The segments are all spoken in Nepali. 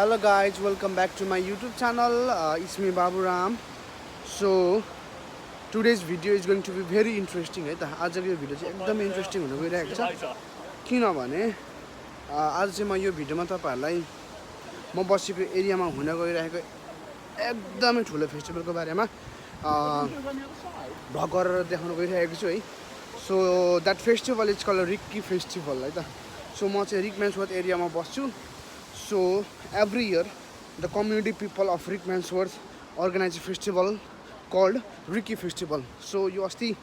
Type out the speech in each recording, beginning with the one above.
Hello guys, welcome back to my YouTube channel. It's me Babu Ram. So today's video is going to be very interesting है त आजको यो भिडियो चाहिँ एकदम इन्ट्रेस्टिङ हुन गइरहेको छ किनभने आज चाहिँ म यो भिडियोमा तपाईहरुलाई म बसेको एरियामा हुन गइरहेको एकदमै ठुलो फेस्टिभलको बारेमा भ्लग गरेर देखाउन गइरहेको छु है so that festival is called Ricky festival है त सो म चाहिँ रिकमेन्सवर्थ एरियामा बस्छु So every year, the community people of Rickmansworth organize a festival called Ricky Festival. So you अस्ति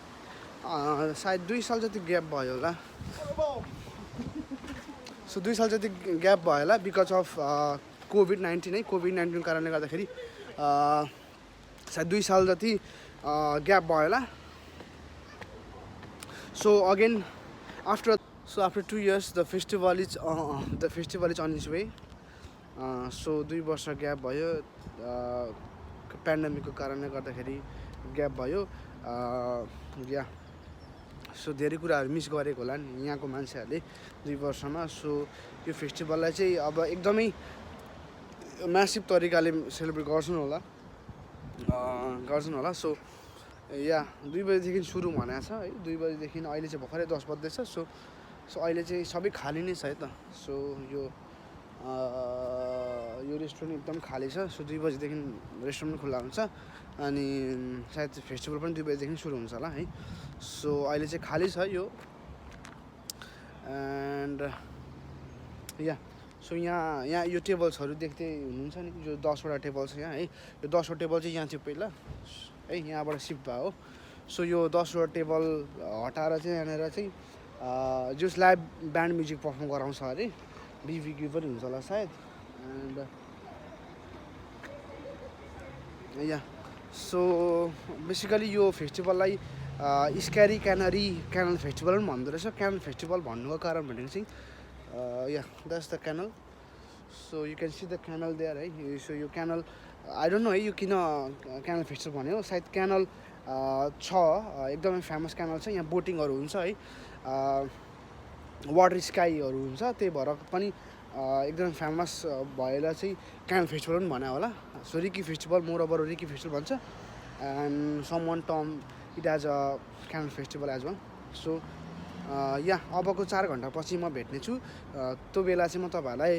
सायद 2 साल जति ग्याप भयो होला. So 2 साल जति ग्याप भयो होला because of COVID-19 है COVID-19 कारणले गर्दाखेरि सायद 2 साल जति ग्याप भयो होला. So again after 2 years the festival is on its way. So 2 वर्ष ग्याप भयो पेन्डेमिकको कारणले गर्दाखेरि ग्याप भयो या सो धेरै कुराहरु मिस गरेको होला नि यहाँको मान्छेहरुले 2 वर्षमा सो यो फेस्टिभललाई चाहिँ अब एकदमै म्यासिभ तरिकाले सेलिब्रेट गर्छन् होला सो या 2 बजेदेखि सुरु भनेको छ है 2 बजेदेखि अहिले चाहिँ भर्खरै 10 बज्दैछ सो अहिले चाहिँ सबै खाली नै छ है त सो यो रेस्टुरेन्ट एकदम खाली छ सो 2 बजेदेखि रेस्टुरेन्ट खुला हुन्छ अनि सायद फेस्टिभल पनि 2 बजेदेखि सुरु हुन्छ होला है सो अहिले चाहिँ खाली छ यो एन्ड या सो यहाँ यो टेबल्सहरु देख्दै हुनुहुन्छ नि यो 10 वटा टेबल छ यहाँ है यो 10 वटा टेबल चाहिँ यहाँ थियो पहिला है यहाँबाट शिफ्ट भयो सो यो 10 वटा टेबल हटाएर चाहिँ यहाँनेर चाहिँ जस लाइभ ब्यान्ड म्युजिक परफर्म गराउँछ अरे बीबीक्यू पनि हुन्छ होला सायद एन्ड या सो बेसिकली यो फेस्टिभललाई स्क्यारी क्यानरी क्यानल फेस्टिभल पनि भन्दो रहेछ क्यानल फेस्टिभल भन्नुको कारण भनेको चाहिँ yeah that's the canal so you can see the canal there है सो यो क्यानल आई डोन्ट नो है यो किन क्यानल फेस्टिभल भन्यो सायद क्यानल छ एकदमै फेमस क्यानल छ यहाँ बोटिङहरु हुन्छ है वाटर स्काईहरु हुन्छ त्यही भएर पनि एकदम फेमस भएर चाहिँ क्यानल फेस्टिभल पनि भने होला सो रिकी फेस्टिभल मोरओभर रिकी फेस्टिभल भन्छ and someone term it as a canal festival as well so yeah अबको 4 घण्टा पछि म भेट्ने छु त्यो बेला चाहिँ म तपाईहरुलाई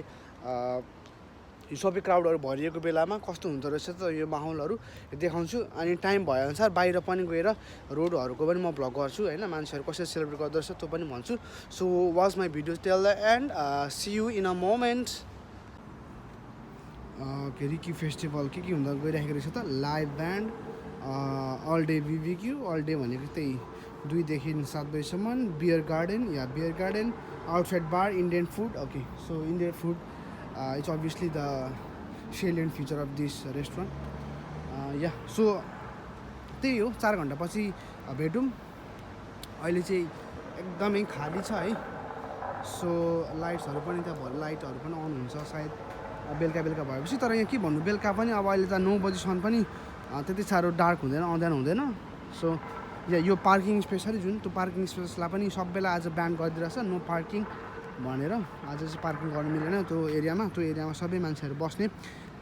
यो सबै क्राउडहरु भरिएको बेलामा कस्तो हुँदो रहेछ त यो माहौलहरु देखाउँछु अनि टाइम भए अनुसार बाहिर पनि गएर रोडहरुको पनि म भ्लग गर्छु हैन मान्छेहरु कसरी सेलिब्रेट गर्दो रहेछ त्यो पनि भन्छु so watch my video till the end see you in a moment Ricky festival के हुँदा गइरहेको रहेछ त live band all day BBQ all day भनेको त्यही 2 देखि 7 बजेसम्म beer garden outside bar Indian food okay so Indian food it's obviously the salient feature of this restaurant yeah so त्यही हो 4 घण्टा पछि भेटौँ अहिले चाहिँ एकदमै खाली छ है सो लाइट्सहरु पनि त्यहाँ भल लाइटहरु पनि अन हुन्छ सायद बेलुका भएपछि तर यहाँ के भन्नु बेलुका पनि अब अहिले त 9 बजेसम्म पनि त्यति साह्रो डार्क हुँदैन सो यो पार्किङ स्पेस है जुन त्यो पार्किङ स्पेसलाई पनि सबैलाई आज ब्यान गरिदिरहेछ नो पार्किङ भनेर आज चाहिँ पार्किङ गर्न मिलेन त्यो एरियामा सबै मान्छेहरु बस्ने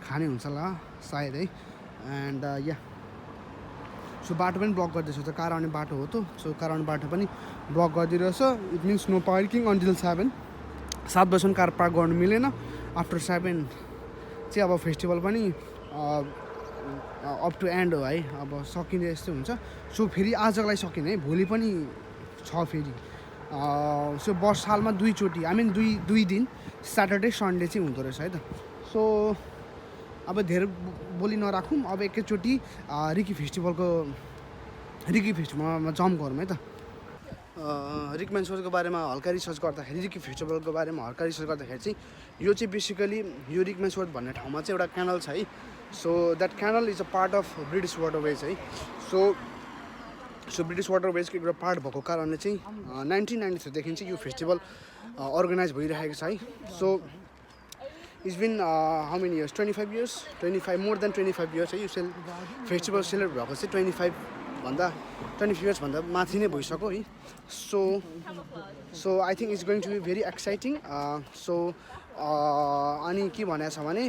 खाने हुन्छ होला सायद है एन्ड या सो बाटो पनि ब्लक गर्दैछ त कार आउने बाटो हो त सो कार आउने बाटो पनि ब्लक गरिदिरहेछ it means no parking until 7 बजेसम्म कार पार्क गर्न मिलेन आफ्टर 7 चाहिँ अब फेस्टिभल पनि अप टु एन्ड हो है अब सकिने जस्तो हुन्छ सो फेरि आजलाई सकिने है भोलि पनि छ फेरि सो वर्ष सालमा 2 चोटि आई मिन 2 दिन स्याटरडे सन्डे चाहिँ हुँदो रहेछ है त सो अब धेरै बोली नराखौँ अब एकैचोटि रिकी फेस्टिभलमा जम्प गरौँ है त रिकमेन्सवर्थको बारेमा हल्का रिसर्च गर्दाखेरि रिकी फेस्टिभलको बारेमा हल्का रिसर्च गर्दाखेरि चाहिँ यो चाहिँ बेसिकली यो रिकमेन्सवर्थ भन्ने ठाउँमा चाहिँ एउटा क्यानल छ है so that canal is a part of British waterways है सो ब्रिटिस वाटरवेजको एउटा पार्ट भएको कारणले चाहिँ 1993 देखि चाहिँ यो फेस्टिभल अर्गनाइज भइरहेको छ है so it's been how many years 25 years 25 more than 25 years है यो फेस्टिभल सेलिब्रेट भएको चाहिँ 25 इयर्स भन्दा माथि नै भइसक्यो है so I think it's going to be very exciting so अनि के भनेको छ भने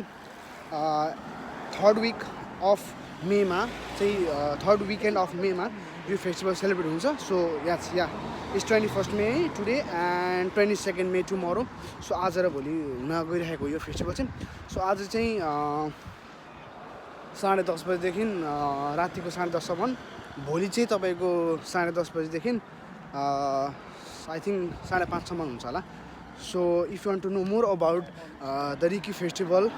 थर्ड विक अफ मेमा चाहिँ थर्ड विकेन्ड अफ मेमा यो फेस्टिभल सेलिब्रेट हुन्छ. So yeah it's 21 may today and 22 may tomorrow. So आज र भोलि हुन गइरहेको यो फेस्टिभल चाहिँ. सो आज चाहिँ 10:30 बजेदेखि रातिको 10:30सम्म. भोलि चाहिँ तपाईँको 10:30 बजेदेखि आई थिङ्क 5:30सम्म हुन्छ होला. So if you want to know more about the Ricky festival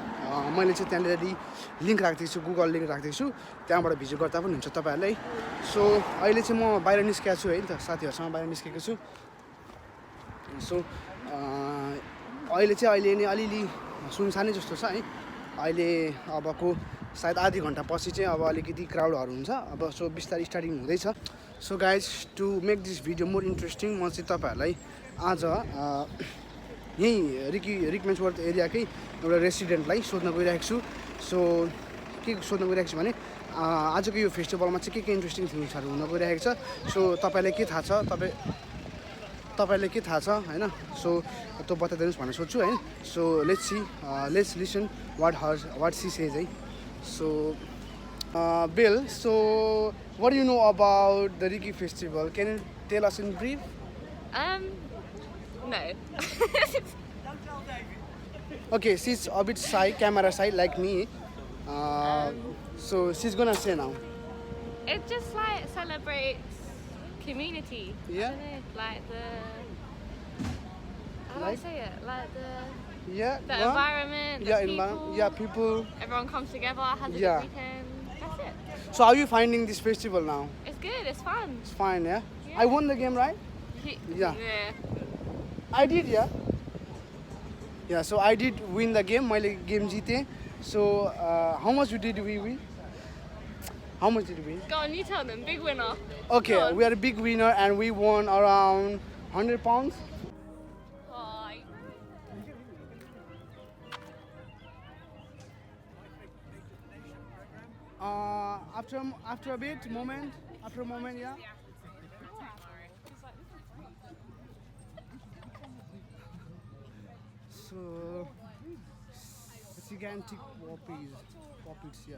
मैले चाहिँ त्यहाँनिर लिङ्क राखिदिएको छु, गुगल लिङ्क राखिदिएको छु, त्यहाँबाट भिजिट गर्दा पनि हुन्छ तपाईँहरूलाई. सो अहिले चाहिँ म बाहिर निस्केको छु है त, साथीहरूसँग बाहिर निस्केको छु. सो अहिले नै अलिअलि सुनसानै जस्तो छ है. अहिले अबको सायद आधी घन्टा पछि चाहिँ अब अलिकति क्राउडहरू हुन्छ. अब सो बिस्तारै स्टार्टिङ हुँदैछ. So guys, to make this video more interesting म चाहिँ तपाईँहरूलाई आज यहीँ रिकमेन्सवर्थ एरियाकै एउटा रेसिडेन्टलाई सोध्न गइरहेको छु. सो के सोध्न गइरहेको छु भने आजको यो फेस्टिभलमा चाहिँ के इन्ट्रेस्टिङ थिङ्सहरू हुन गइरहेको छ. सो तपाईँलाई के थाहा छ, तपाईँलाई के थाहा छ होइन. सो त्यो बताइदिनुहोस् भनेर सोध्छु है. So let's listen what she says है. So Bill, so what do you know about the Riki festival? Can you tell us in brief? No. Okay, she's a bit shy, camera shy like me. So she's gonna say now. It just like celebrates community. Yeah. I don't know, like the. How do I Like? say it? Like the Yeah. the what? environment. The Yeah, people. yeah, people. Everyone comes together, has a Yeah. good weekend. That's it. So how are you finding this festival now? It's good. It's fun. It's fine, yeah. Yeah. I won the game, right? Yeah. Yeah. I did, yeah. Yeah, so I did win the game. My game जीते. So how much did we win? How much did we win? Go on, you tell them. Big winner. Okay, Go on. we are a big winner and we won around 100 pounds. Oh, After a moment, yeah. So gigantic poppies, yeah.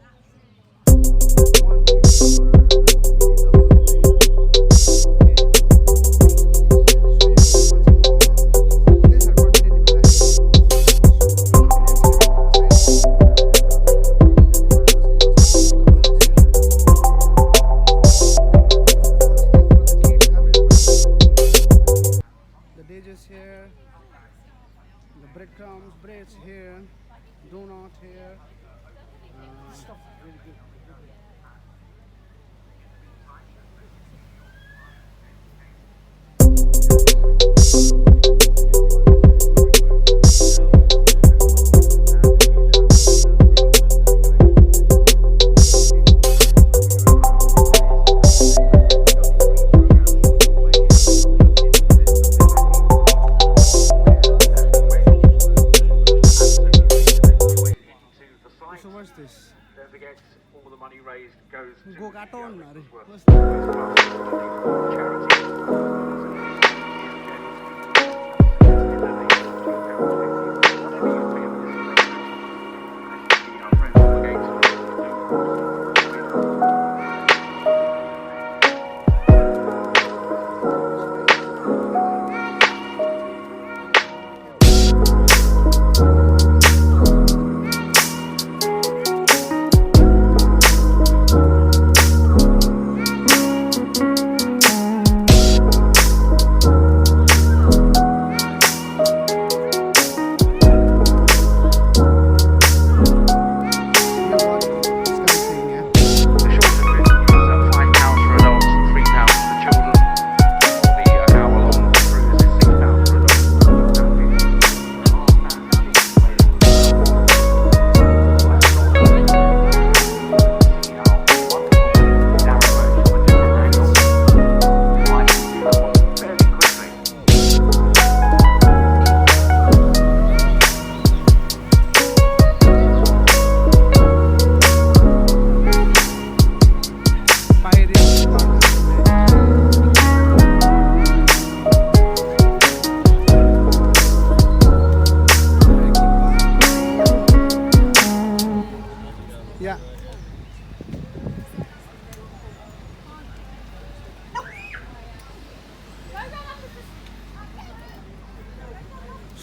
Here, the breadcrumbs, breads here, donut here. Really good. So what's this? Don't forget, all the money raised goes to Go carton, the what's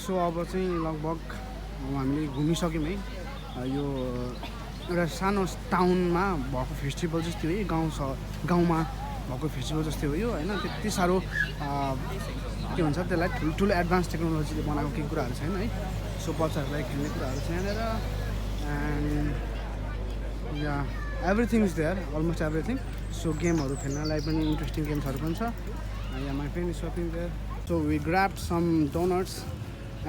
so अब चाहिँ लगभग हामीले घुमिसक्यौँ है यो एउटा सानो टाउनमा भएको फेस्टिभल जस्तै हो है गाउँमा भएको फेस्टिभल जस्तै हो यो होइन त्यति साह्रो के भन्छ त्यसलाई ठुल्ठुलो एडभान्स टेक्नोलोजीले बनाएको केही कुराहरू छैन है सो बच्चाहरूलाई खेल्ने कुराहरू छ यहाँनिर and yeah everything is there almost everything so गेमहरू खेल्नलाई पनि इन्ट्रेस्टिङ गेम्सहरू पनि छ yeah my friend is shopping there so we grabbed some donuts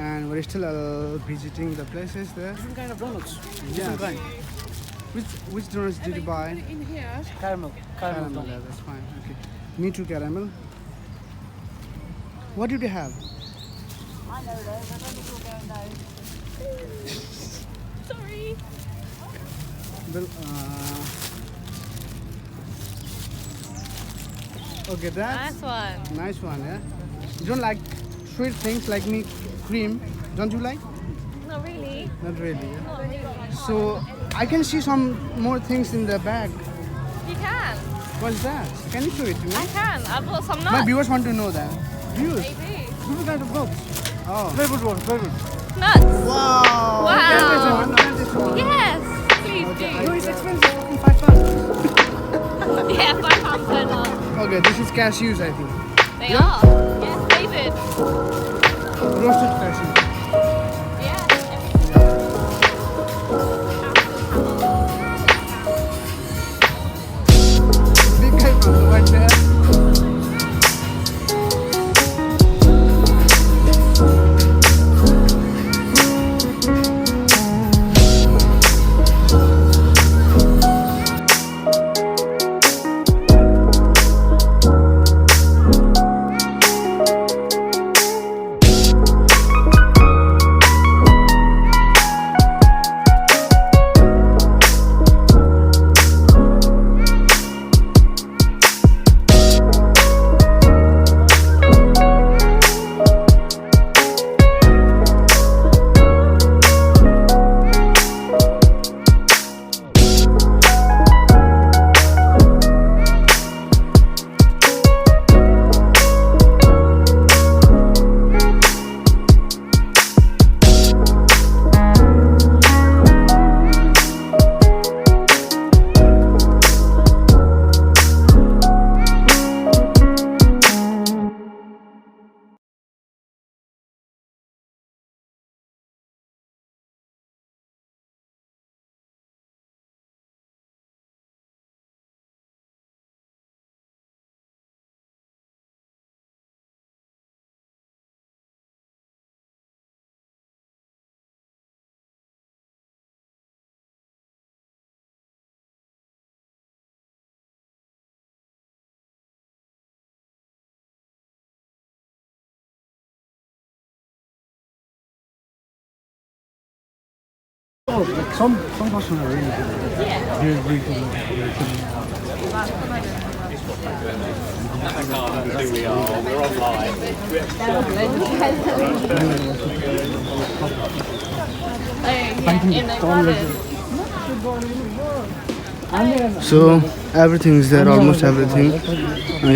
and we're still visiting the places there. Different kind of donuts. Yeah. Different kind. Which donuts did you buy? In here. Caramel. Caramel. Yeah, that's fine. Okay. Me too, caramel. What did you have? I know those. I don't think you'll go those. Sorry. Well, okay, that's Nice one. nice one. Yeah. You don't like sweet things like me, cream? Don't you like? Not really. Not really. Yeah? Not really. So I can see some more things in the bag. You can. What's that? Can you show it to me? I can. I bought some My nuts. viewers want to know that. Viewers? Maybe. Different kind of nuts. Oh. Flavored one. Flavored. Nuts. Wow. Wow. Can I taste one? Can I taste one? Yes. Please do. No, it's expensive. Fucking £5. Yeah, £5 per nut. Okay, this is cashews, I think. They Yeah? are. Yes, David. Roasted cashews. Yeah. Big guy from the white bear. Oh, like some person are really good. Yeah. They're really good. We're online. In the garden. So everything is there, almost everything.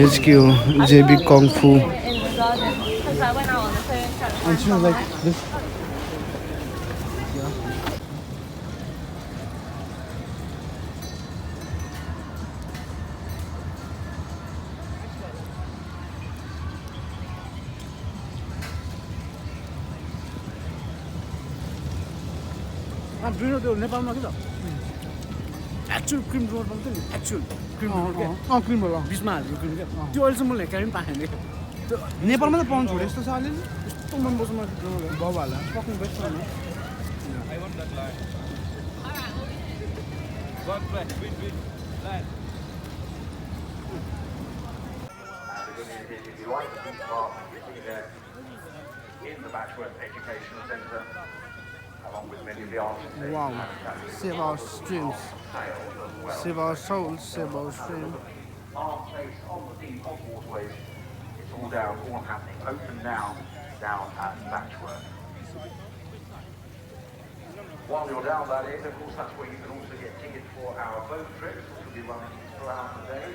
HQ, JB Kung Fu. In the garden. Because I went out on the phone trying to And she was like this. Do you know the नेपालमा के छ एक्चुअल क्रिम रोल पाउँछ नि एक्चुअल क्रिम रोल क्या क्रिम रोल बिचमा हालेको क्रिम क्या त्यो अहिले चाहिँ मैले क्यारी पनि पाएँ नि त्यो नेपालमा त पाउनु छोड्यो यस्तो छ अलिअलि यस्तो मनपर्छ मलाई क्रिम रोल बाबाहरूलाई सक्नु बेस्ट छ नि If you like to be part of there in the Batchworth Educational Centre, along with many of the artists. Wow. Save our streams. Save our souls, save our stream. Art place on the theme of waterways. It's all down, all happening. Open now, down at Batchworth. While you're down that is, of course, that's where you can also get tickets for our boat trips, which will be running throughout the day.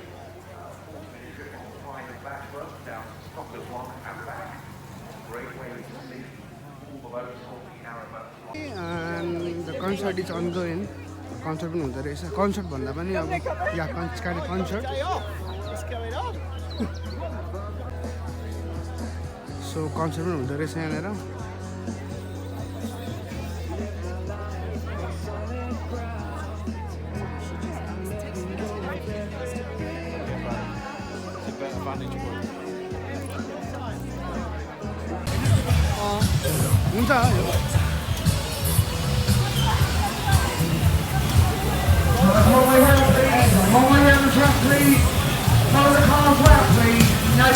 40-minute trip on the Pride of Batchworth down to Stockers Lock and back. Great way to see And the concert is ongoing. Concert पनि हुँदो रहेछ. Concert भन्दा पनि अब या concert. What's going on? So concert पनि हुँदो रहेछ यहाँनिर. हुन्छ यो. All the way around the track, please. Follow the cars round, please. No,